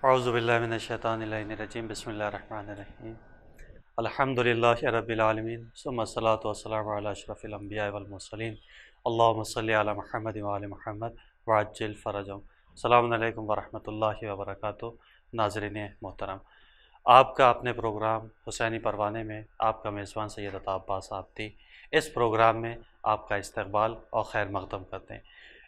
اعوذ باللہ من الشیطان الرجیم بسم اللہ الرحمن الرحیم الحمدللہ رب العالمین ثم الصلاۃ والسلام علی اشرف الانبیاء والمرسلین اللہم صلی علی محمد وعلی محمد وعجل فرجهم۔ السلام علیکم ورحمۃ اللہ وبرکاتہ۔ ناظرین محترم، آپ کا اپنے پروگرام حسینی پروانے میں آپ کا میزبان سید عطا عباس آبدی اس پروگرام میں آپ کا استقبال اور خیر مقدم کرتے ہیں۔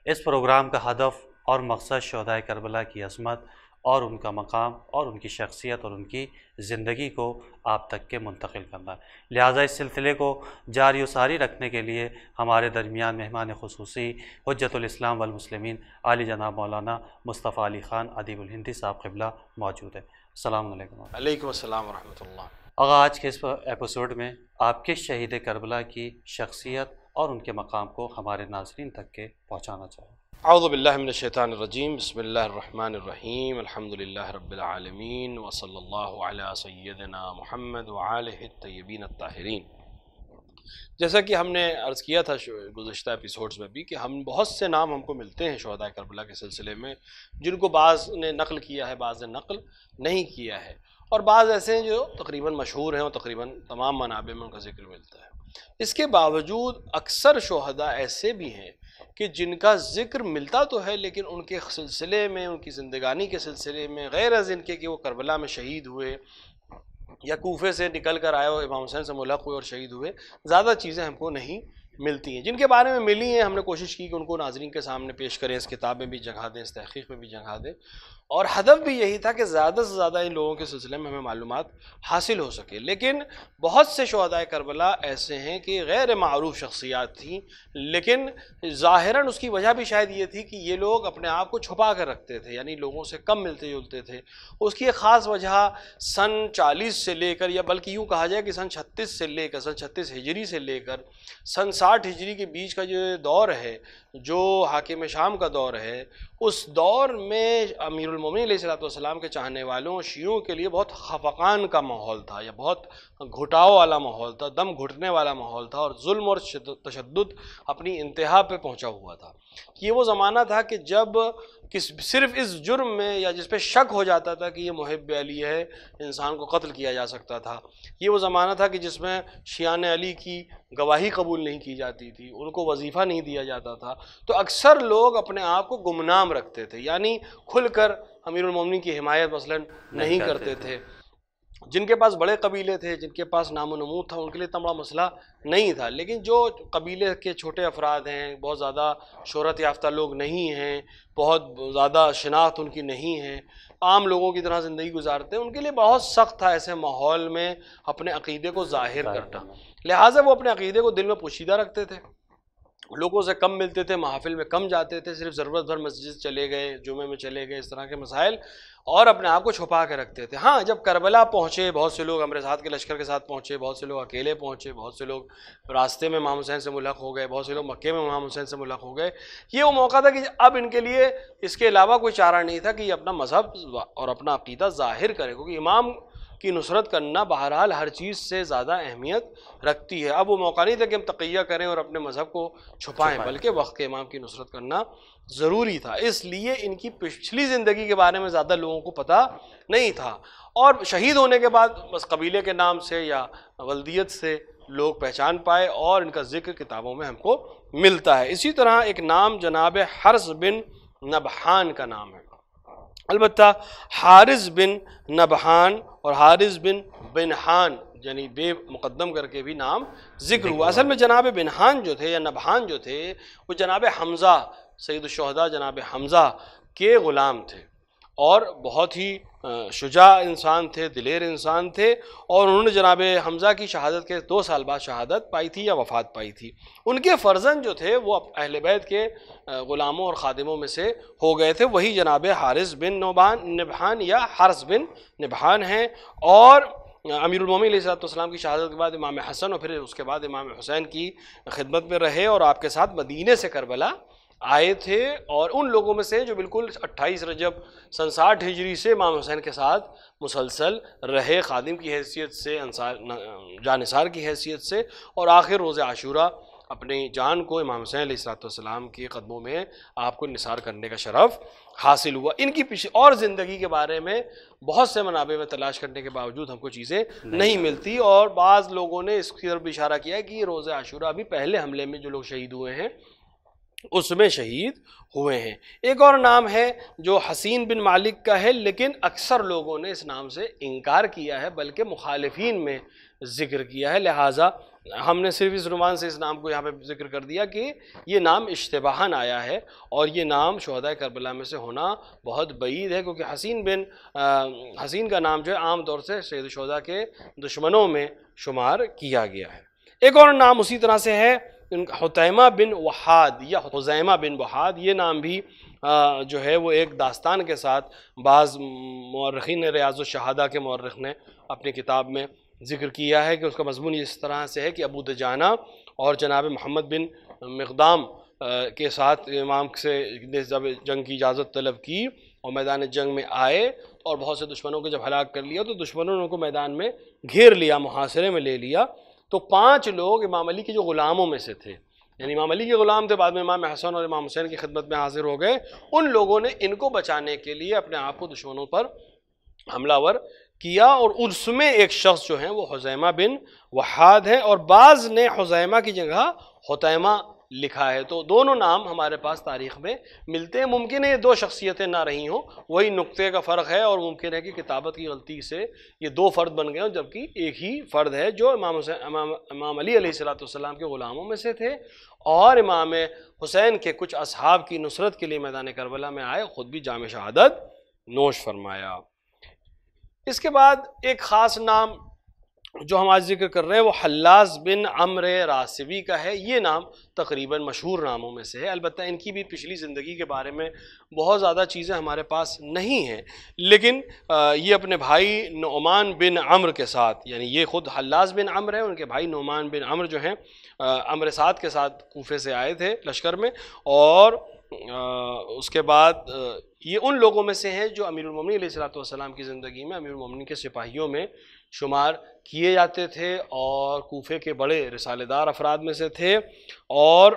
اس پروگرام کا ہدف اور مقصد شہدائے کربلا کی عظمت اور ان کا مقام اور ان کی شخصیت اور ان کی زندگی کو آپ تک کے منتقل کرنا ہے۔ لہٰذا اس سلسلے کو جاری و ساری رکھنے کے لیے ہمارے درمیان مہمان خصوصی حجت الاسلام والمسلمین عالی جناب مولانا مصطفیٰ علی خان ادیب الہندی صاحب قبلہ موجود ہیں۔ السلام علیکم۔ علیکم السلام ورحمۃ اللہ۔ آغا، آج کے اس ایپیسوڈ میں آپ کس شہید کربلا کی شخصیت اور ان کے مقام کو ہمارے ناظرین تک کے پہنچانا چاہیں؟ اعوذ باللہ من الشیطان الرجیم، بسم اللہ الرحمن الرحیم، الحمدللہ رب العالمین، وصلی اللہ علی سیدنا محمد وآلہ الطیبین الطاہرین۔ جیسا کہ ہم نے عرض کیا تھا گزشتہ ایپیسوڈز میں بھی کہ بہت سے نام ہم کو ملتے ہیں شہداء کربلا کے سلسلے میں، جن کو بعض نے نقل کیا ہے، بعض نے نقل نہیں کیا ہے، اور بعض ایسے ہیں جو تقریباً مشہور ہیں اور تقریباً تمام منابع میں ان کا ذکر ملتا ہے۔ اس کے باوجود اکثر شہداء ایسے بھی ہیں کہ جن کا ذکر ملتا تو ہے، لیکن ان کے سلسلے میں، ان کی زندگانی کے سلسلے میں، غیر از ان کے کہ وہ کربلا میں شہید ہوئے یا کوفے سے نکل کر آئے اور امام حسین سے ملحق ہوئے اور شہید ہوئے، زیادہ چیزیں ہم کو نہیں ملتی ہیں۔ جن کے بارے میں ملی ہیں ہم نے کوشش کی کہ ان کو ناظرین کے سامنے پیش کریں، اس کتاب میں بھی جگہ دیں، اس تحقیق میں بھی جگہ دیں، اور ہدف بھی یہی تھا کہ زیادہ سے زیادہ ان لوگوں کے سلسلے میں ہمیں معلومات حاصل ہو سکے۔ لیکن بہت سے شہداء کربلا ایسے ہیں کہ غیر معروف شخصیات تھیں، لیکن ظاہراً اس کی وجہ بھی شاید یہ تھی کہ یہ لوگ اپنے آپ کو چھپا کر رکھتے تھے، یعنی لوگوں سے کم ملتے جلتے تھے۔ اس کی ایک خاص وجہ سن 40 سے لے کر، یا بلکہ یوں کہا جائے کہ سن 36 سے لے کر، سن 36 ہجری سے لے کر سن 60 ہجری کے بیچ کا جو دور ہے، جو حاکم شام کا دور ہے، اس دور میں امیر المومنین علیہ السلام کے چاہنے والوں شیعوں کے لیے بہت خفقان کا ماحول تھا، یا بہت گھٹاؤ والا ماحول تھا، دم گھٹنے والا ماحول تھا، اور ظلم اور تشدد اپنی انتہا پہ پہنچا ہوا تھا۔ یہ وہ زمانہ تھا کہ جب صرف اس جرم میں یا جس پہ شک ہو جاتا تھا کہ یہ محب علی ہے، انسان کو قتل کیا جا سکتا تھا۔ یہ وہ زمانہ تھا کہ جس میں شیعان علی کی گواہی قبول نہیں کی جاتی تھی، ان کو وظیفہ نہیں دیا جاتا تھا، تو اکثر لوگ اپنے آپ کو گمنام رکھتے تھے، یعنی کھل کر امیر المومنین کی حمایت مثلاً نہیں کرتے تھے۔ جن کے پاس بڑے قبیلے تھے، جن کے پاس نام و نمود تھا، ان کے لیے اتنا بڑا مسئلہ نہیں تھا، لیکن جو قبیلے کے چھوٹے افراد ہیں، بہت زیادہ شہرت یافتہ لوگ نہیں ہیں، بہت زیادہ شناخت ان کی نہیں ہے، عام لوگوں کی طرح زندگی گزارتے ہیں، ان کے لیے بہت سخت تھا ایسے ماحول میں اپنے عقیدے کو ظاہر کرنا۔ لہٰذا وہ اپنے عقیدے کو دل میں پوشیدہ رکھتے تھے، لوگوں سے کم ملتے تھے، محافل میں کم جاتے تھے، صرف ضرورت بھر مسجد چلے گئے، جمعے میں چلے گئے، اس طرح کے مسائل، اور اپنے آپ کو چھپا کے رکھتے تھے۔ ہاں، جب کربلا پہنچے، بہت سے لوگ امرسات کے لشکر کے ساتھ پہنچے، بہت سے لوگ اکیلے پہنچے، بہت سے لوگ راستے میں امام حسین سے ملحق ہو گئے، بہت سے لوگ مکے میں امام حسین سے ملحق ہو گئے۔ یہ وہ موقع تھا کہ اب ان کے لیے اس کے علاوہ کوئی چارہ نہیں تھا کہ یہ اپنا مذہب اور اپنا عقیدہ ظاہر کرے، کیونکہ امام کی نصرت کرنا بہرحال ہر چیز سے زیادہ اہمیت رکھتی ہے۔ اب وہ موقع نہیں تھا کہ ہم تقیہ کریں اور اپنے مذہب کو چھپائیں، بلکہ وقت کے امام کی نصرت کرنا ضروری تھا۔ اس لیے ان کی پچھلی زندگی کے بارے میں زیادہ لوگوں کو پتہ نہیں تھا، اور شہید ہونے کے بعد بس قبیلے کے نام سے یا ولدیت سے لوگ پہچان پائے، اور ان کا ذکر کتابوں میں ہم کو ملتا ہے۔ اسی طرح ایک نام جناب حرز بن نبحان کا نام ہے، البتہ حارث بن نبحان اور حارث بن بنحان یعنی بے مقدم کر کے بھی نام ذکر ہوا۔ اصل میں جناب بنحان جو تھے یا نبحان جو تھے، وہ جناب حمزہ سید الشہداء جناب حمزہ کے غلام تھے، اور بہت ہی شجاع انسان تھے، دلیر انسان تھے، اور انہوں نے جناب حمزہ کی شہادت کے 2 سال بعد شہادت پائی تھی یا وفات پائی تھی۔ ان کے فرزند جو تھے وہ اہل بیت کے غلاموں اور خادموں میں سے ہو گئے تھے، وہی جناب حارث بن نبحان یا حرز بن نبحان ہیں۔ اور امیر المومنین علیہ السلام کی شہادت کے بعد امام حسن اور پھر اس کے بعد امام حسین کی خدمت میں رہے، اور آپ کے ساتھ مدینے سے کربلا آئے تھے، اور ان لوگوں میں سے جو بالکل 28 رجب سن 60 ہجری سے امام حسین کے ساتھ مسلسل رہے، خادم کی حیثیت سے، جانثار کی حیثیت سے، اور آخر روز عاشورہ اپنی جان کو امام حسین علیہ السلام کے قدموں میں آپ کو نثار کرنے کا شرف حاصل ہوا۔ ان کی اور زندگی کے بارے میں بہت سے منابع میں تلاش کرنے کے باوجود ہم کو چیزیں نہیں ملتی، اور بعض لوگوں نے اس کی طرف اشارہ کیا ہے کہ یہ روزہ عاشوراء بھی پہلے حملے میں جو لوگ شہید ہوئے ہیں اس میں شہید ہوئے ہیں۔ ایک اور نام ہے جو حسین بن مالک کا ہے، لیکن اکثر لوگوں نے اس نام سے انکار کیا ہے، بلکہ مخالفین میں ذکر کیا ہے، لہٰذا ہم نے صرف اس عنوان سے اس نام کو یہاں پہ ذکر کر دیا کہ یہ نام اشتباہاً آیا ہے، اور یہ نام شہداء کربلا میں سے ہونا بہت بعید ہے، کیونکہ حسین کا نام جو ہے عام طور سے سید الشہداء کے دشمنوں میں شمار کیا گیا ہے۔ ایک اور نام اسی طرح سے ہے حتیمہ بن وحاد یا حزیمہ بن وحاد، یہ نام بھی جو ہے وہ ایک داستان کے ساتھ بعض مورخین ریاض الشہادہ کے مورخ نے اپنی کتاب میں ذکر کیا ہے کہ اس کا مضمون اس طرح سے ہے کہ ابو دجانہ اور جناب محمد بن مقدام کے ساتھ امام سے جب جنگ کی اجازت طلب کی اور میدان جنگ میں آئے اور بہت سے دشمنوں کو جب ہلاک کر لیا تو دشمنوں نے ان کو میدان میں گھیر لیا، محاصرے میں لے لیا، تو 5 لوگ امام علی کے جو غلاموں میں سے تھے، یعنی امام علی کے غلام تھے، بعد میں امام حسن اور امام حسین کی خدمت میں حاضر ہو گئے، ان لوگوں نے ان کو بچانے کے لیے اپنے آپ کو دشمنوں پر حملہ ور کیا، اور اس میں ایک شخص جو ہیں وہ حزیمہ بن وحاد ہے، اور بعض نے حزیمہ کی جگہ حتیمہ لکھا ہے، تو دونوں نام ہمارے پاس تاریخ میں ملتے ہیں۔ ممکن ہے یہ 2 شخصیتیں نہ رہی ہوں، وہی نقطے کا فرق ہے، اور ممکن ہے کہ کتابت کی غلطی سے یہ 2 فرد بن گئے ہوں، جبکہ ایک ہی فرد ہے جو امام علی علیہ السلام کے غلاموں میں سے تھے، اور امام حسین کے کچھ اصحاب کی نصرت کے لیے میدان کربلا میں آئے، خود بھی جام شہادت نوش فرمایا۔ اس کے بعد ایک خاص نام جو ہم آج ذکر کر رہے ہیں وہ حلاز بن عمرو راسبی کا ہے، یہ نام تقریباً مشہور ناموں میں سے ہے، البتہ ان کی بھی پچھلی زندگی کے بارے میں بہت زیادہ چیزیں ہمارے پاس نہیں ہیں، لیکن یہ اپنے بھائی نعمان بن عمرو کے ساتھ، یعنی یہ خود حلاز بن عمرو ہے، ان کے بھائی نعمان بن عمرو جو ہیں عمرو سعد کے ساتھ کوفے سے آئے تھے لشکر میں، اور اس کے بعد یہ ان لوگوں میں سے ہیں جو امیر المومنین علیہ السلام کی زندگی میں امیر المومنین کے سپاہیوں میں شمار کیے جاتے تھے، اور کوفے کے بڑے رسالہ دار افراد میں سے تھے، اور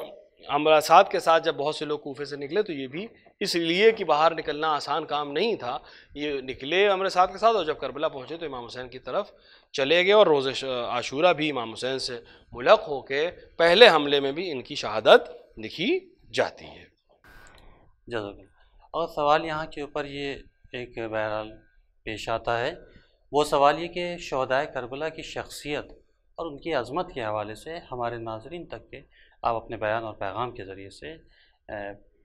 عمرو سعد کے ساتھ جب بہت سے لوگ کوفے سے نکلے تو یہ بھی اس لیے کہ باہر نکلنا آسان کام نہیں تھا، یہ نکلے عمرو سعد کے ساتھ، اور جب کربلا پہنچے تو امام حسین کی طرف چلے گئے، اور روز عاشوراء بھی امام حسین سے ملق ہو کے پہلے حملے میں بھی ان کی شہادت لکھی جاتی ہے۔ جزاک اللہ۔ اور سوال یہاں کے اوپر یہ ایک بہرحال پیش آتا ہے، وہ سوال یہ کہ شہداء کربلا کی شخصیت اور ان کی عظمت کے حوالے سے ہمارے ناظرین تک کے آپ اپنے بیان اور پیغام کے ذریعے سے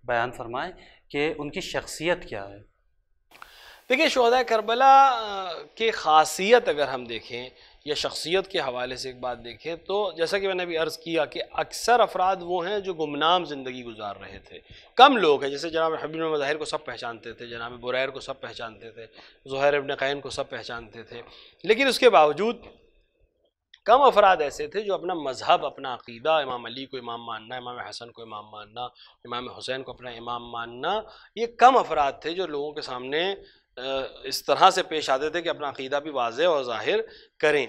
بیان فرمائیں کہ ان کی شخصیت کیا ہے۔ دیکھیں، شہداء کربلا کی خاصیت اگر ہم دیکھیں یا شخصیت کے حوالے سے ایک بات دیکھیں تو جیسا کہ میں نے ابھی عرض کیا کہ اکثر افراد وہ ہیں جو گمنام زندگی گزار رہے تھے، کم لوگ ہیں، جیسے جناب حبیب بن مظاہر کو سب پہچانتے تھے، جناب بریر کو سب پہچانتے تھے، زہیر ابن قین کو سب پہچانتے تھے، لیکن اس کے باوجود کم افراد ایسے تھے جو اپنا مذہب، اپنا عقیدہ، امام علی کو امام ماننا، امام حسن کو امام ماننا، امام حسین کو اپنا امام ماننا، یہ کم افراد تھے جو لوگوں کے سامنے اس طرح سے پیش آتے تھے کہ اپنا عقیدہ بھی واضح اور ظاہر کریں،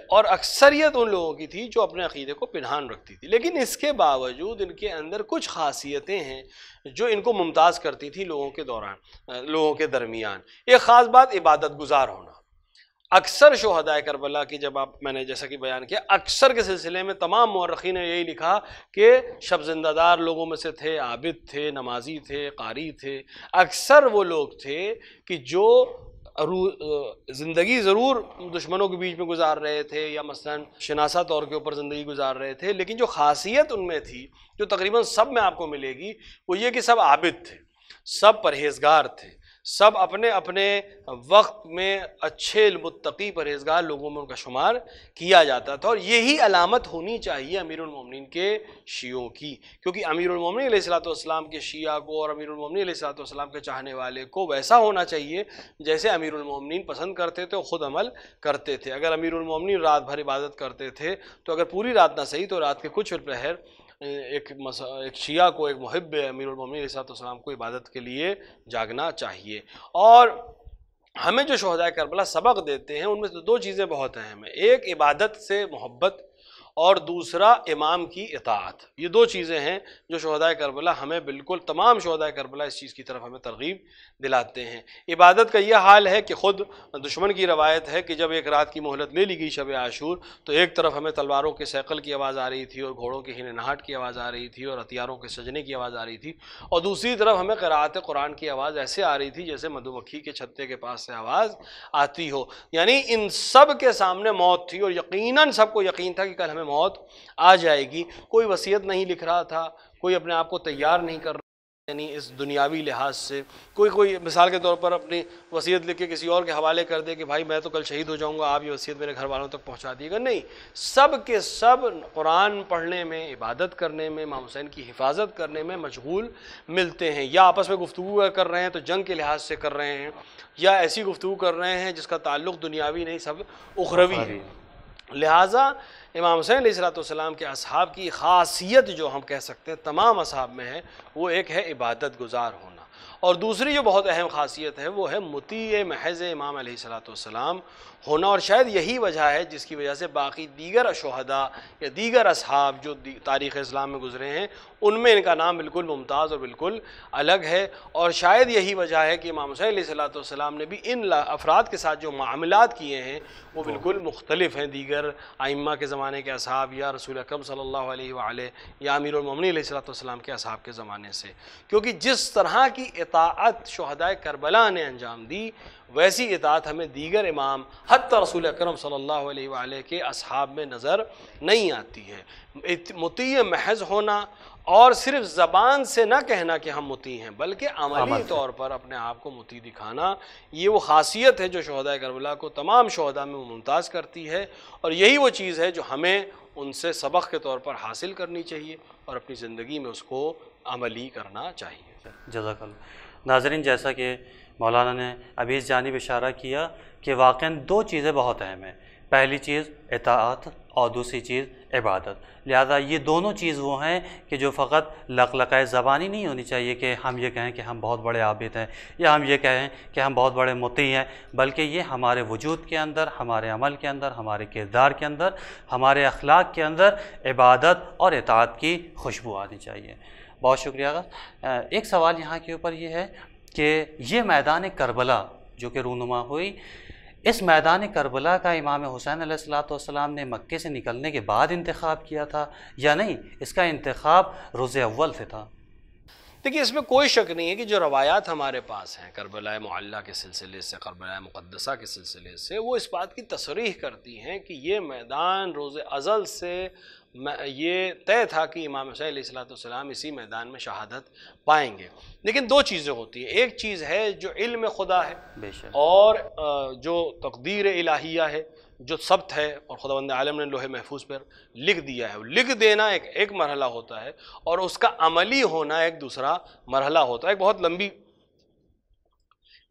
اور اکثریت ان لوگوں کی تھی جو اپنے عقیدے کو پنہان رکھتی تھی، لیکن اس کے باوجود ان کے اندر کچھ خاصیتیں ہیں جو ان کو ممتاز کرتی تھی لوگوں کے درمیان۔ ایک خاص بات عبادت گزار ہونا۔ اکثر شہداء کربلا کی جب میں نے جیسا کہ بیان کیا، اکثر کے سلسلے میں تمام مورخین نے یہی لکھا کہ شب زندہ دار لوگوں میں سے تھے، عابد تھے، نمازی تھے، قاری تھے، اکثر وہ لوگ تھے کہ جو زندگی ضرور دشمنوں کے بیچ میں گزار رہے تھے یا مثلا شناسہ طور کے اوپر زندگی گزار رہے تھے، لیکن جو خاصیت ان میں تھی جو تقریباً سب میں آپ کو ملے گی وہ یہ کہ سب عابد تھے، سب پرہیزگار تھے، سب اپنے اپنے وقت میں اچھے متقی پرہیزگار لوگوں میں ان کا شمار کیا جاتا تھا، اور یہی علامت ہونی چاہیے امیر المومنین کے شیعوں کی، کیونکہ امیر المومنین علیہ السلام کے شیعہ کو اور امیر المومنین علیہ السلام کے چاہنے والے کو ویسا ہونا چاہیے جیسے امیر المومنین پسند کرتے تھے اور خود عمل کرتے تھے۔ اگر امیر المومنین رات بھر عبادت کرتے تھے تو اگر پوری رات نہ صحیح تو رات کے کچھ پہر ایک شیعہ کو، ایک محب امیر المومنین علیہ السلام کو عبادت کے لیے جاگنا چاہیے۔ اور ہمیں جو شہداء کربلا سبق دیتے ہیں ان میں سے 2 چیزیں بہت اہم ہیں، ایک عبادت سے محبت اور دوسرا امام کی اطاعت. یہ دو چیزیں ہیں جو شہدائے کربلا ہمیں بالکل تمام شہدائے کربلا اس چیز کی طرف ہمیں ترغیب دلاتے ہیں. عبادت کا یہ حال ہے کہ خود دشمن کی روایت ہے کہ جب ایک رات کی مہلت لے لی گئی شب عاشور تو ایک طرف ہمیں تلواروں کے سیقل کی آواز آ رہی تھی اور گھوڑوں کی ہن نہاٹ کی آواز آ رہی تھی اور ہتھیاروں کے سجنے کی آواز آ رہی تھی، اور دوسری طرف ہمیں قرأت قرآن کی آواز ایسے آ رہی تھی جیسے مدھو مکھی کے چھتے کے پاس سے آواز آتی ہو. یعنی ان سب کے سامنے موت تھی اور یقیناً سب کو یقین تھا کہ کل ہمیں موت آ جائے گی. کوئی وصیت نہیں لکھ رہا تھا، کوئی اپنے آپ کو تیار نہیں کر رہا، یعنی اس دنیاوی لحاظ سے کوئی مثال کے طور پر اپنی وصیت لکھ کے کسی اور کے حوالے کر دے کہ بھائی میں تو کل شہید ہو جاؤں گا، آپ یہ وصیت میرے گھر والوں تک پہنچا دیے گا. نہیں، سب کے سب قرآن پڑھنے میں، عبادت کرنے میں، امام حسین کی حفاظت کرنے میں مشغول ملتے ہیں. یا آپس میں گفتگو کر رہے ہیں تو جنگ کے لحاظ سے کر رہے ہیں، یا ایسی گفتگو کر رہے ہیں جس کا تعلق دنیاوی نہیں، سب اخروی ہے. لہٰذا امام حسین علیہ السلام کے اصحاب کی خاصیت جو ہم کہہ سکتے ہیں تمام اصحاب میں ہے، وہ ایک ہے عبادت گزار ہونا، اور دوسری جو بہت اہم خاصیت ہے وہ ہے مطیع محض امام علیہ السلام ہونا. اور شاید یہی وجہ ہے جس کی وجہ سے باقی دیگر شہداء یا دیگر اصحاب جو تاریخ اسلام میں گزرے ہیں ان میں ان کا نام بالکل ممتاز اور بالکل الگ ہے. اور شاید یہی وجہ ہے کہ امام حسین علیہ السلام نے بھی ان افراد کے ساتھ جو معاملات کیے ہیں وہ بالکل مختلف ہیں دیگر ائمہ کے زمانے کے اصحاب یا رسول اکرم صلی اللہ علیہ وآلہ یا امیر المومنین علیہ السلام کے اصحاب کے زمانے سے. کیونکہ جس طرح کی اطاعت شہدائے کربلا نے انجام دی ویسی اطاعت ہمیں دیگر امام حتی رسول اکرم صلی اللہ علیہ وآلہ کے اصحاب میں نظر نہیں آتی ہے. مطیع محض ہونا اور صرف زبان سے نہ کہنا کہ ہم مطیع ہیں بلکہ عملی طور پر اپنے آپ کو مطیع دکھانا، یہ وہ خاصیت ہے جو شہدائے کربلا کو تمام شہداء میں ممتاز کرتی ہے، اور یہی وہ چیز ہے جو ہمیں ان سے سبق کے طور پر حاصل کرنی چاہیے اور اپنی زندگی میں اس کو عملی کرنا چاہیے. جزاک اللہ. ناظرین، جیسا کہ مولانا نے ابھی اس جانب اشارہ کیا کہ واقعاً دو چیزیں بہت اہم ہیں. پہلی چیز اطاعت اور دوسری چیز عبادت. لہذا یہ دونوں چیز وہ ہیں کہ جو فقط لقلقۂ زبانی نہیں ہونی چاہیے کہ ہم یہ کہیں کہ ہم بہت بڑے عابد ہیں یا ہم یہ کہیں کہ ہم بہت بڑے مطیع ہیں، بلکہ یہ ہمارے وجود کے اندر، ہمارے عمل کے اندر، ہمارے کردار کے اندر، ہمارے اخلاق کے اندر عبادت اور اطاعت کی خوشبو آنی چاہیے. بہت شکریہ. ایک سوال یہاں کے اوپر یہ ہے کہ یہ میدان کربلا جو کہ رونما ہوئی، اس میدان کربلا کا امام حسین علیہ السلام نے مکے سے نکلنے کے بعد انتخاب کیا تھا یا نہیں؟ اس کا انتخاب روز اول سے تھا؟ دیکھیے، اس میں کوئی شک نہیں ہے کہ جو روایات ہمارے پاس ہیں کربلا معلیٰ کے سلسلے سے، کربلا مقدسہ کے سلسلے سے، وہ اس بات کی تصریح کرتی ہیں کہ یہ میدان روز ازل سے یہ طے تھا کہ امام حسین علیہ السلام اسی میدان میں شہادت پائیں گے. لیکن دو چیزیں ہوتی ہیں، ایک چیز ہے جو علم خدا ہے اور جو تقدیر الہیہ ہے، جو ثبت ہے اور خداوند عالم نے لوح محفوظ پر لکھ دیا ہے. لکھ دینا ایک مرحلہ ہوتا ہے اور اس کا عملی ہونا ایک دوسرا مرحلہ ہوتا ہے.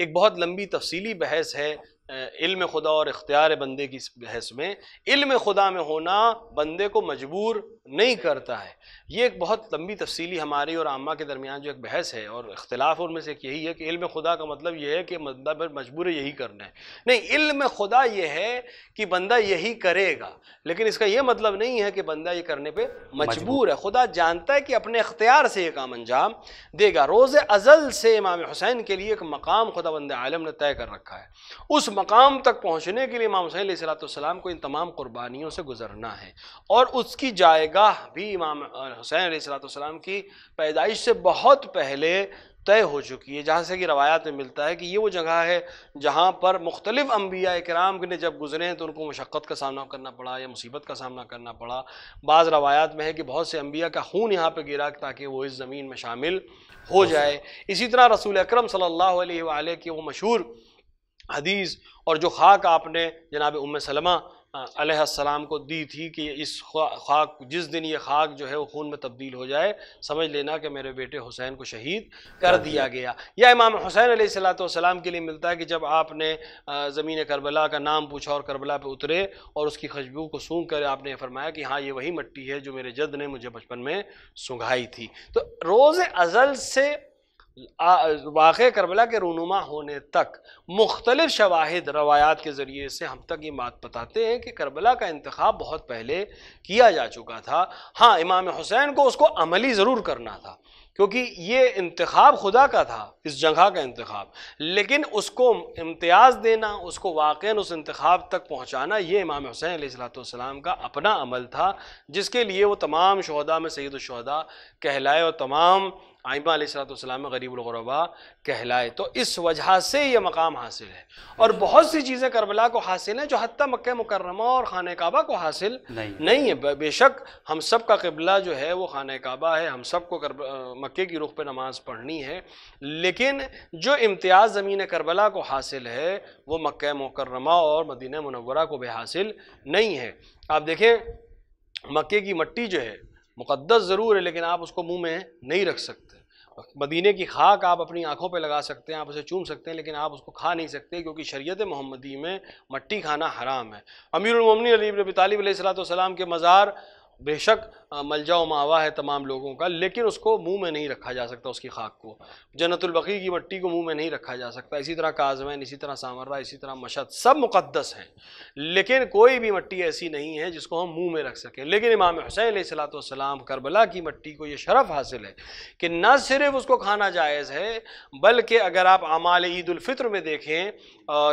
ایک بہت لمبی تفصیلی بحث ہے علم خدا اور اختیار بندے کی بحث میں. علم خدا میں ہونا بندے کو مجبور نہیں کرتا ہے. یہ ایک بہت لمبی تفصیلی ہماری اور عامہ کے درمیان جو ایک بحث ہے اور اختلاف ان میں سے ایک یہی ہے کہ علم خدا کا مطلب یہ ہے کہ بندہ مجبور ہے یہی کرنا ہے. نہیں، علم خدا یہ ہے کہ بندہ یہی کرے گا، لیکن اس کا یہ مطلب نہیں ہے کہ بندہ یہ کرنے پہ مجبور ہے. خدا جانتا ہے کہ اپنے اختیار سے یہ کام انجام دے گا. روز ازل سے امام حسین کے لیے ایک مقام خداوند عالم نے طے کر رکھا ہے. اس مقام تک پہنچنے کے لیے امام حسین علیہ السلام کو ان تمام قربانیوں سے گزرنا ہے، اور اس کی جائے گاہ بھی امام حسین علیہ السلام کی پیدائش سے بہت پہلے طے ہو چکی ہے. جہاں سے کہ روایات میں ملتا ہے کہ یہ وہ جگہ ہے جہاں پر مختلف انبیاء کرام نے جب گزرے ہیں تو ان کو مشقت کا سامنا کرنا پڑا یا مصیبت کا سامنا کرنا پڑا. بعض روایات میں ہے کہ بہت سے انبیاء کا خون یہاں پہ گرا تاکہ وہ اس زمین میں شامل ہو جائے. اسی طرح رسول اکرم صلی اللہ علیہ وآلہ کی وہ مشہور حدیث اور جو خاک آپ نے جناب ام سلمہ علیہ السلام کو دی تھی کہ اس خاک، جس دن یہ خاک جو ہے وہ خون میں تبدیل ہو جائے سمجھ لینا کہ میرے بیٹے حسین کو شہید کر دیا گیا. یا امام حسین علیہ السلام کے لیے ملتا ہے کہ جب آپ نے زمین کربلا کا نام پوچھا اور کربلا پہ اترے اور اس کی خوشبو کو سونگھ کر آپ نے فرمایا کہ ہاں یہ وہی مٹی ہے جو میرے جد نے مجھے بچپن میں سونگھائی تھی. تو روز ازل سے واقع کربلا کے رونما ہونے تک مختلف شواہد روایات کے ذریعے سے ہم تک یہ بات بتاتے ہیں کہ کربلا کا انتخاب بہت پہلے کیا جا چکا تھا۔ ہاں امام حسین کو اس کو عملی ضرور کرنا تھا، کیونکہ یہ انتخاب خدا کا تھا، اس جگہ کا انتخاب، لیکن اس کو امتیاز دینا، اس کو واقعاً اس انتخاب تک پہنچانا، یہ امام حسین علیہ السلام کا اپنا عمل تھا، جس کے لیے وہ تمام شہداء میں سید الشہداء کہلائے اور تمام ائمہ علیہ السلام میں غریب الغرباء کہلائے۔ تو اس وجہ سے یہ مقام حاصل ہے، اور بہت سی چیزیں کربلا کو حاصل ہیں جو حتیٰ مکہ مکرمہ اور خانہ کعبہ کو حاصل نہیں ہے۔ بے شک ہم سب کا قبلہ جو ہے وہ خانہ کعبہ ہے، ہم سب کو مکے کی رخ پہ نماز پڑھنی ہے، لیکن جو امتیاز زمین کربلا کو حاصل ہے وہ مکہ مکرمہ اور مدینہ منورہ کو بھی حاصل نہیں ہے۔ آپ دیکھیں مکے کی مٹی جو ہے مقدس ضرور ہے، لیکن آپ اس کو منہ میں نہیں رکھ سکتے۔ مدینے کی خاک آپ اپنی آنکھوں پہ لگا سکتے ہیں، آپ اسے چوم سکتے ہیں، لیکن آپ اس کو کھا نہیں سکتے، کیونکہ شریعت محمدی میں مٹی کھانا حرام ہے۔ امیر المومنین علی بن ابی طالب علیہ السلام کے مزار بے شک ملجا و ماوا ہے تمام لوگوں کا، لیکن اس کو منہ میں نہیں رکھا جا سکتا، اس کی خاک کو، جنت البقیع کی مٹی کو منہ میں نہیں رکھا جا سکتا۔ اسی طرح کاظمین، اسی طرح سامرہ، اسی طرح مشہد، سب مقدس ہیں، لیکن کوئی بھی مٹی ایسی نہیں ہے جس کو ہم منہ میں رکھ سکیں۔ لیکن امام حسین علیہ السلام کربلا کی مٹی کو یہ شرف حاصل ہے کہ نہ صرف اس کو کھانا جائز ہے، بلکہ اگر آپ اعمال عید الفطر میں دیکھیں،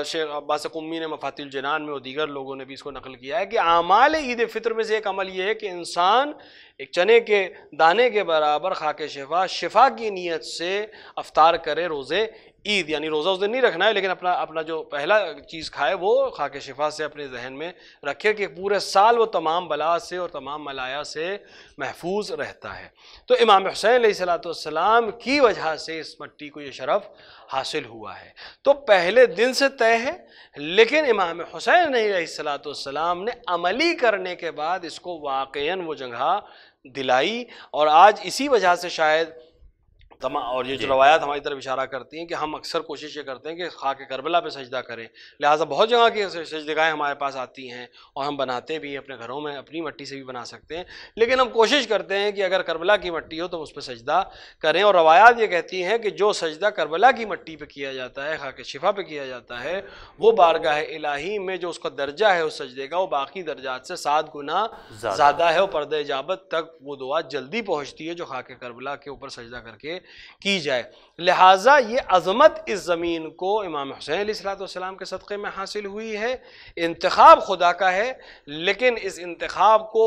شیخ عباس قمی نے مفاتیح الجنان میں اور دیگر لوگوں نے بھی اس کو نقل کیا ہے کہ اعمال عید فطر میں سے ایک عمل یہ ہے کہ انسان ایک چنے کے دانے کے برابر خاک شفا کی نیت سے افطار کرے روزے عید، یعنی روزہ اس دن نہیں رکھنا ہے، لیکن اپنا جو پہلا چیز کھائے وہ خاک شفا سے اپنے ذہن میں رکھے کہ پورے سال وہ تمام بلا سے اور تمام ملایا سے محفوظ رہتا ہے۔ تو امام حسین علیہ السلام کی وجہ سے اس مٹی کو یہ شرف حاصل ہوا ہے، تو پہلے دن سے طے ہے، لیکن امام حسین علیہ السلام نے عملی کرنے کے بعد اس کو واقعاً وہ جگہ دلائی، اور آج اسی وجہ سے شاید اور یہ جو روایات ہماری طرف اشارہ کرتی ہیں کہ ہم اکثر کوشش یہ کرتے ہیں کہ خاک کربلا پہ سجدہ کریں، لہٰذا بہت جگہ کی سجدگاہیں ہمارے پاس آتی ہیں اور ہم بناتے بھی اپنے گھروں میں، اپنی مٹی سے بھی بنا سکتے ہیں، لیکن ہم کوشش کرتے ہیں کہ اگر کربلا کی مٹی ہو تو اس پہ سجدہ کریں، اور روایات یہ کہتی ہیں کہ جو سجدہ کربلا کی مٹی پہ کیا جاتا ہے، خاک شفا پہ کیا جاتا ہے، وہ بارگاہ الہی میں جو اس کا درجہ ہے اس سجدے کا وہ باقی درجات سے 7 گنا زیادہ ہے، اور پردہ اجابت تک وہ دعا جلدی پہنچتی ہے جو خاک کربلا کے اوپر سجدہ کر کے کی جائے۔ لہٰذا یہ عظمت اس زمین کو امام حسین علیہ السلام کے صدقے میں حاصل ہوئی ہے۔ انتخاب خدا کا ہے، لیکن اس انتخاب کو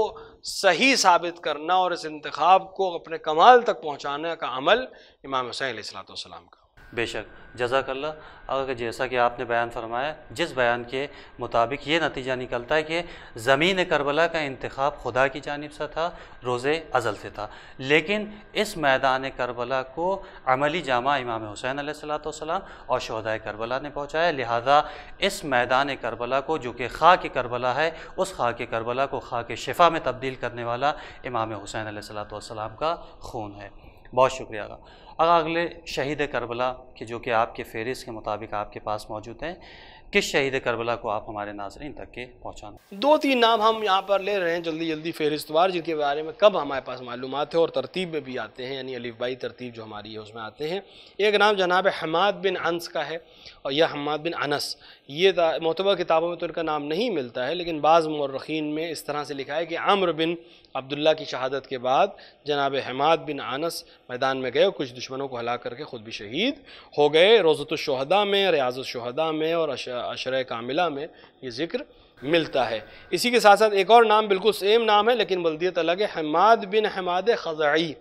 صحیح ثابت کرنا اور اس انتخاب کو اپنے کمال تک پہنچانے کا عمل امام حسین علیہ السلام کا۔ بے شک، جزاک اللہ۔ اگر جیسا کہ آپ نے بیان فرمایا، جس بیان کے مطابق یہ نتیجہ نکلتا ہے کہ زمین کربلا کا انتخاب خدا کی جانب سے تھا، روز ازل سے تھا، لیکن اس میدان کربلا کو عملی جامہ امام حسین علیہ السلام اور شہداء کربلا نے پہنچایا، لہذا اس میدان کربلا کو جو کہ خاک کربلا ہے، اس خاک کربلا کو خاک شفا میں تبدیل کرنے والا امام حسین علیہ السلام کا خون ہے۔ بہت شکریہ۔ اگلے شہید کربلا کہ جو کہ آپ کے فہرست کے مطابق آپ کے پاس موجود ہیں، کس شہید کربلا کو آپ ہمارے ناظرین تک کے پہنچانا؟ 2-3 نام ہم یہاں پر لے رہے ہیں جلدی فہرست وار، جن کے بارے میں کب ہمارے پاس معلومات ہے اور ترتیب میں بھی آتے ہیں، یعنی الف بائی ترتیب جو ہماری ہے اس میں آتے ہیں۔ ایک نام جناب حماد بن انس کا ہے، اور یہ حماد بن انس، یہ معتبر کتابوں میں تو ان کا نام نہیں ملتا ہے، لیکن بعض مورخین میں اس طرح سے لکھا ہے کہ عمرو بن عبداللہ کی شہادت کے بعد جناب حماد بن انس میدان میں گئے اور کچھ دشمنوں کو ہلاک کر کے خود بھی شہید ہو گئے۔ روضۃ الشہداء میں، ریاض الشہداء میں اور عشرہ کاملہ میں یہ ذکر ملتا ہے۔ اسی کے ساتھ ساتھ ایک اور نام بالکل سیم نام ہے لیکن بلدیت الگ ہے، حماد بن حماد خزاعی،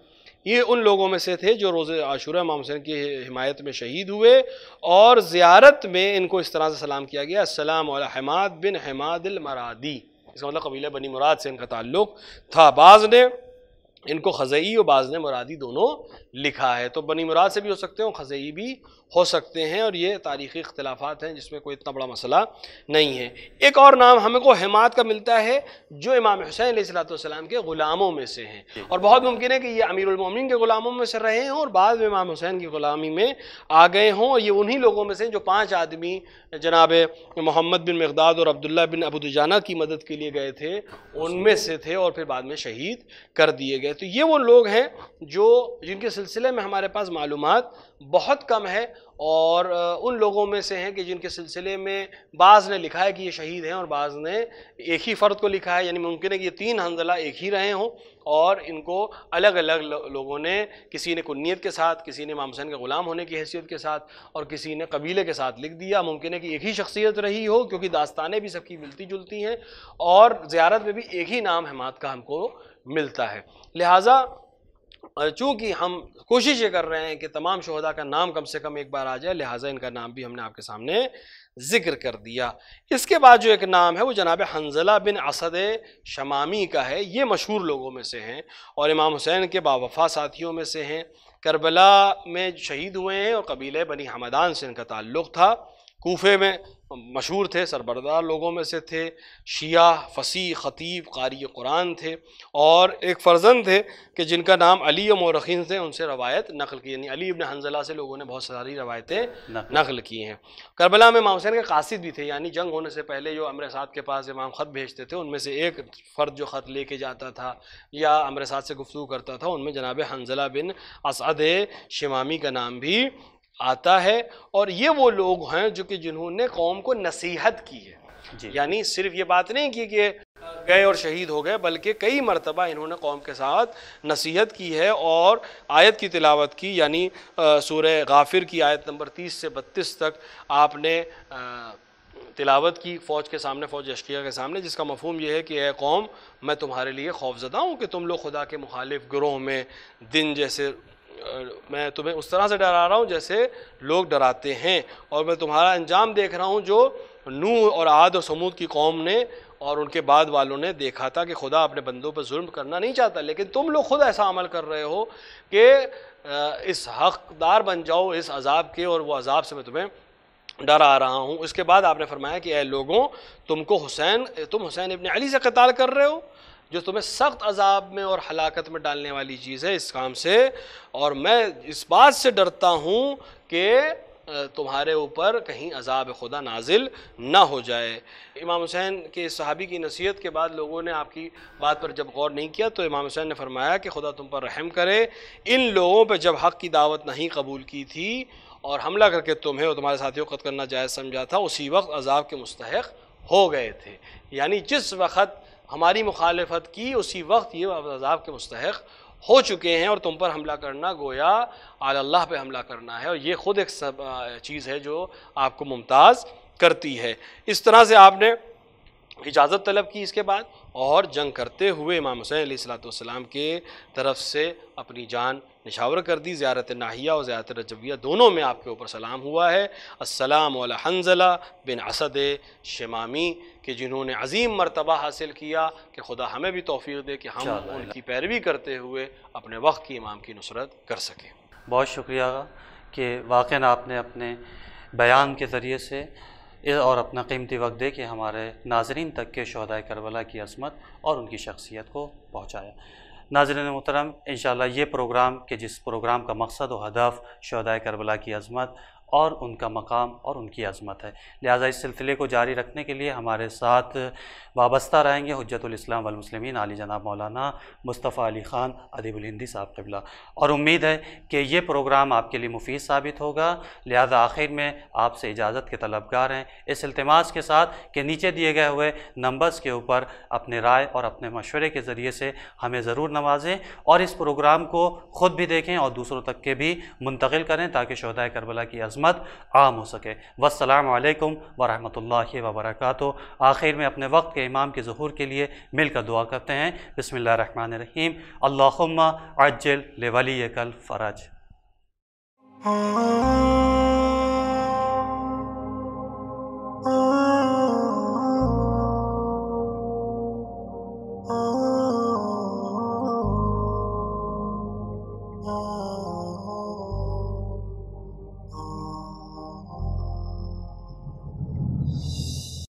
یہ ان لوگوں میں سے تھے جو روز عاشورہ امام حسین کی حمایت میں شہید ہوئے، اور زیارت میں ان کو اس طرح سے سلام کیا گیا، السلام علی حماد بن حماد المرادی، اس کا مطلب قبیلہ بنی مراد سے ان کا تعلق تھا۔ بعض نے ان کو خزعی اور بعض نے مرادی دونوں لکھا ہے، تو بنی مراد سے بھی ہو سکتے ہیں، خزعی بھی ہو سکتے ہیں، اور یہ تاریخی اختلافات ہیں جس میں کوئی اتنا بڑا مسئلہ نہیں ہے۔ ایک اور نام ہمیں کو حماد کا ملتا ہے جو امام حسین علیہ السلام کے غلاموں میں سے ہیں، اور بہت ممکن ہے کہ یہ امیر المومنین کے غلاموں میں سے رہے ہوں اور بعد میں امام حسین کی غلامی میں آ گئے ہوں، اور یہ انہی لوگوں میں سے جو 5 آدمی جناب محمد بن مقداد اور عبداللہ بن ابو دجانہ کی مدد کے لیے گئے تھے ان میں سے تھے، اور پھر بعد میں شہید کر دیے گئے۔ گئے. تو یہ وہ لوگ ہیں جن کے سلسلے میں ہمارے پاس معلومات بہت کم ہے، اور ان لوگوں میں سے ہیں کہ جن کے سلسلے میں بعض نے لکھا ہے کہ یہ شہید ہیں اور بعض نے ایک ہی فرد کو لکھا ہے. یعنی ممکن ہے کہ یہ 3 حنظلہ ایک ہی رہے ہوں، اور ان کو الگ الگ لوگوں نے، کسی نے کنیت کے ساتھ، کسی نے امام حسین کے غلام ہونے کی حیثیت کے ساتھ، اور کسی نے قبیلے کے ساتھ لکھ دیا. ممکن ہے کہ ایک ہی شخصیت رہی ہو، کیونکہ داستانیں بھی سب کی ملتی جلتی ہیں، اور زیارت میں بھی ایک ہی نام حماد کا ہم کو ملتا ہے. لہٰذا چونکہ ہم کوشش یہ کر رہے ہیں کہ تمام شہداء کا نام کم سے کم ایک بار آ جائے، لہٰذا ان کا نام بھی ہم نے آپ کے سامنے ذکر کر دیا. اس کے بعد جو ایک نام ہے وہ جناب حنظلہ بن اسد شمامی کا ہے. یہ مشہور لوگوں میں سے ہیں اور امام حسین کے باوفا ساتھیوں میں سے ہیں. کربلا میں شہید ہوئے ہیں اور قبیلہ بنی حمدان سے ان کا تعلق تھا. کوفے میں مشہور تھے، سربردار لوگوں میں سے تھے. شیعہ، فصیح، خطیب، قاری قرآن تھے، اور ایک فرزند تھے کہ جن کا نام علی و مورخین تھے، ان سے روایت نقل کی. یعنی علی ابن حنظلہ سے لوگوں نے بہت ساری روایتیں نقل کی ہیں. کربلا میں امام حسین کے قاصد بھی تھے، یعنی جنگ ہونے سے پہلے جو امر سعد کے پاس امام خط بھیجتے تھے، ان میں سے ایک فرد جو خط لے کے جاتا تھا یا امر سعد سے گفتگو کرتا تھا، ان میں جناب حنظلہ بن اسد شمامی کا نام بھی آتا ہے. اور یہ وہ لوگ ہیں جنہوں نے قوم کو نصیحت کی ہے. یعنی صرف یہ بات نہیں کی کہ گئے اور شہید ہو گئے، بلکہ کئی مرتبہ انہوں نے قوم کے ساتھ نصیحت کی ہے اور آیت کی تلاوت کی. یعنی سورہ غافر کی آیت نمبر 30 سے 32 تک آپ نے تلاوت کی فوج کے سامنے، فوج اشقیہ کے سامنے، جس کا مفہوم یہ ہے کہ اے قوم، میں تمہارے لیے خوفزدہ ہوں کہ تم لوگ خدا کے مخالف گروہ میں دن جیسے، میں تمہیں اس طرح سے ڈرا رہا ہوں جیسے لوگ ڈراتے ہیں، اور میں تمہارا انجام دیکھ رہا ہوں جو نوح اور عاد اور سمود کی قوم نے اور ان کے بعد والوں نے دیکھا تھا کہ خدا اپنے بندوں پر ظلم کرنا نہیں چاہتا، لیکن تم لوگ خود ایسا عمل کر رہے ہو کہ اس حقدار بن جاؤ اس عذاب کے، اور وہ عذاب سے میں تمہیں ڈرا رہا ہوں. اس کے بعد آپ نے فرمایا کہ اے لوگوں، تم حسین ابن علی سے قتال کر رہے ہو، جو تمہیں سخت عذاب میں اور ہلاکت میں ڈالنے والی چیز ہے اس کام سے، اور میں اس بات سے ڈرتا ہوں کہ تمہارے اوپر کہیں عذاب خدا نازل نہ ہو جائے. امام حسین کے صحابی کی نصیحت کے بعد لوگوں نے آپ کی بات پر جب غور نہیں کیا تو امام حسین نے فرمایا کہ خدا تم پر رحم کرے، ان لوگوں پہ جب حق کی دعوت نہیں قبول کی تھی اور حملہ کر کے تمہیں اور تمہارے ساتھیوں کو قتل کرنا جائز سمجھا تھا، اسی وقت عذاب کے مستحق ہو گئے تھے. یعنی جس وقت ہماری مخالفت کی اسی وقت یہ عذاب کے مستحق ہو چکے ہیں، اور تم پر حملہ کرنا گویا علی اللہ پہ حملہ کرنا ہے، اور یہ خود ایک چیز ہے جو آپ کو ممتاز کرتی ہے. اس طرح سے آپ نے اجازت طلب کی اس کے بعد، اور جنگ کرتے ہوئے امام حسین علیہ السلام کے طرف سے اپنی جان نشاور کر دی. زیارت ناہیہ اور زیارت رجویہ دونوں میں آپ کے اوپر سلام ہوا ہے. السلام علی حنظلہ بن اسد شمامی، کہ جنہوں نے عظیم مرتبہ حاصل کیا، کہ خدا ہمیں بھی توفیق دے کہ ہم ان کی پیروی کرتے ہوئے اپنے وقت کی امام کی نصرت کر سکیں. بہت شکریہ کہ واقعاً آپ نے اپنے بیان کے ذریعے سے اور اپنا قیمتی وقت دے کے ہمارے ناظرین تک کے شہدائے کربلا کی عظمت اور ان کی شخصیت کو پہنچایا. ناظرین محترم، انشاءاللہ یہ پروگرام کہ جس پروگرام کا مقصد و ہدف شہدائے کربلا کی عظمت اور ان کا مقام اور ان کی عظمت ہے، لہٰذا اس سلسلے کو جاری رکھنے کے لیے ہمارے ساتھ وابستہ رہیں گے حجت الاسلام والمسلمین عالی جناب مولانا مصطفیٰ علی خان ادیب الہندی صاحب قبلہ، اور امید ہے کہ یہ پروگرام آپ کے لیے مفید ثابت ہوگا. لہٰذا آخر میں آپ سے اجازت کے طلبگار ہیں، اس التماس کے ساتھ کہ نیچے دیے گئے ہوئے نمبرز کے اوپر اپنے رائے اور اپنے مشورے کے ذریعے سے ہمیں ضرور نوازیں، اور اس پروگرام کو خود بھی دیکھیں اور دوسروں تک کے بھی منتقل کریں تاکہ شہدائے کربلا کی عظمت عام ہو سکے. والسلام علیکم ورحمۃ اللہ وبرکاتہ. آخر میں اپنے وقت کے امام کے ظہور کے لیے مل کر دعا کرتے ہیں. بسم اللہ الرحمن الرحیم. اللہم عجل لولیک الفرج.